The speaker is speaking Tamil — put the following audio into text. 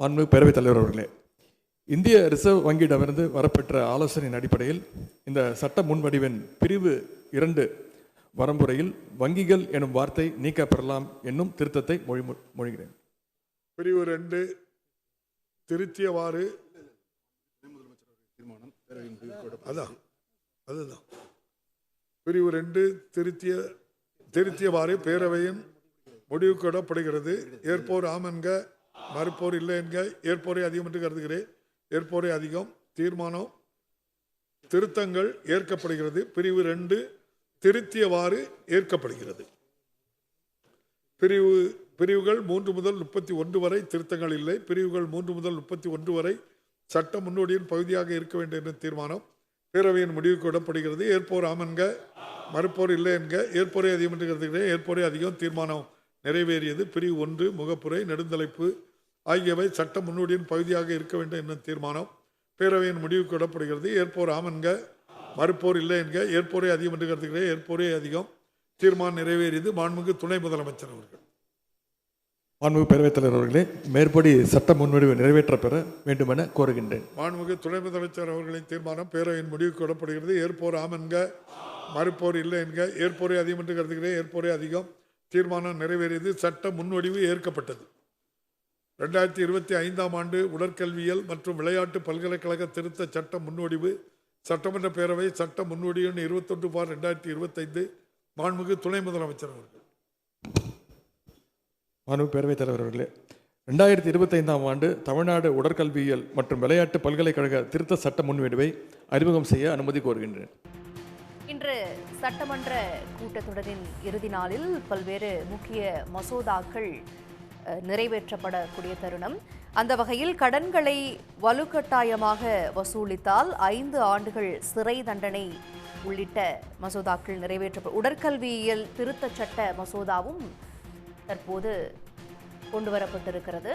மாண்புமிகு பேரவைத் தலைவர் அவர்களே, இந்திய ரிசர்வ் வங்கியிடமிருந்து வரப்பெற்ற ஆலோசனையின் அடிப்படையில் இந்த சட்ட முன்வடிவின் பிரிவு 2 வரம்புரையில் வங்கிகள் எனும் வார்த்தை நீக்கப்பெறலாம் என்னும் திருத்தத்தை மொழிகிறேன். பிரிவு 2 திருத்தியவாறு அதுதான் பிரிவு 2 திருத்தியவாறு பேரவையின் முடிவுக்கு விடப்படுகிறது. ஏற்போர் ஆம் என்க, மறுப்போர் இல்லை என்க, ஏற்போரை அதிகம் என்று கருதுகிறேன். ஏற்போரை அதிகம். தீர்மானம் திருத்தங்கள் ஏற்கப்படுகிறது. பிரிவு 2 திருத்தியவாறு ஏற்கப்படுகிறது. பிரிவுகள் 3 முதல் 31 வரை திருத்தங்கள் இல்லை. பிரிவுகள் 3 முதல் 31 வரை சட்ட முன்னோடியின் பகுதியாக இருக்க வேண்டும் என்ற தீர்மானம் பேரவையின் முடிவுக்கு விடப்படுகிறது. ஏற்போர் ஆம் என்க, மறுப்போர் இல்லை என்க, ஏற்போரை அதிகம் என்று கருதுகிறேன். ஏற்போரை அதிகம். தீர்மானம் நிறைவேறியது. பிரிவு 1 முகப்புரை நெடுந்தலைப்பு ஆகியவை சட்ட முன்னோடியின் பகுதியாக இருக்க வேண்டும் என்ற தீர்மானம் பேரவையின் முடிவுக்கு விடப்படுகிறது. ஏற்போர் ஆம் என்க, மறுப்போர் இல்லை என்க, ஏற்போரை அதிகம் என்று கருதுகிறேன். ஏற்போரை அதிகம். தீர்மானம் நிறைவேறியது. மாண்புமிகு துணை முதலமைச்சர் அவர்கள். மாண்புமிகு பேரவைத் தலைவர் அவர்களே, மேற்படி சட்ட முன்வடிவு நிறைவேற்ற பெற வேண்டும் என கோருகின்றேன். மாண்புமிகு துணை முதலமைச்சர் அவர்களின் தீர்மானம் பேரவையின் முடிவுக்கு விடப்படுகிறது. ஏற்போர் ஆம் என்க, மறுப்போர் இல்லை என்க, ஏற்போரை அதிகம் என்று கருதுகிறேன். ஏற்போரை அதிகம். தீர்மானம் நிறைவேறியது. சட்ட முன்வடிவு ஏற்கப்பட்டது. 2025 ஆண்டு உடற்கல்வியல் மற்றும் விளையாட்டு பல்கலைக்கழக திருத்த சட்ட முன்வடிவு சட்டமன்ற பேரவை சட்ட முன்வடிவு 21/2025 மாண்புமிகு துணை முதலமைச்சர் அவர்கள். மாண்புமிகு பேரவைத் தலைவர் அவர்களே, 2025 ஆண்டு தமிழ்நாடு உடற்கல்வியியல் மற்றும் விளையாட்டு பல்கலைக்கழக திருத்த சட்ட முன்வடிவை அறிமுகம் செய்ய அனுமதி கோருகின்றேன். இன்று சட்டமன்ற கூட்டத்தொடரின் இறுதி நாளில் பல்வேறு முக்கிய மசோதாக்கள் நிறைவேற்றப்படக்கூடிய தருணம். அந்த வகையில் கடன்களை வலுக்கட்டாயமாக வசூலித்தால் 5 ஆண்டுகள் சிறை தண்டனை உள்ளிட்ட மசோதாக்கள் நிறைவேற்றப்படும். உடற்கல்வியியல் திருத்த சட்ட மசோதாவும் தற்போது கொண்டுவரப்பட்டிருக்கிறது.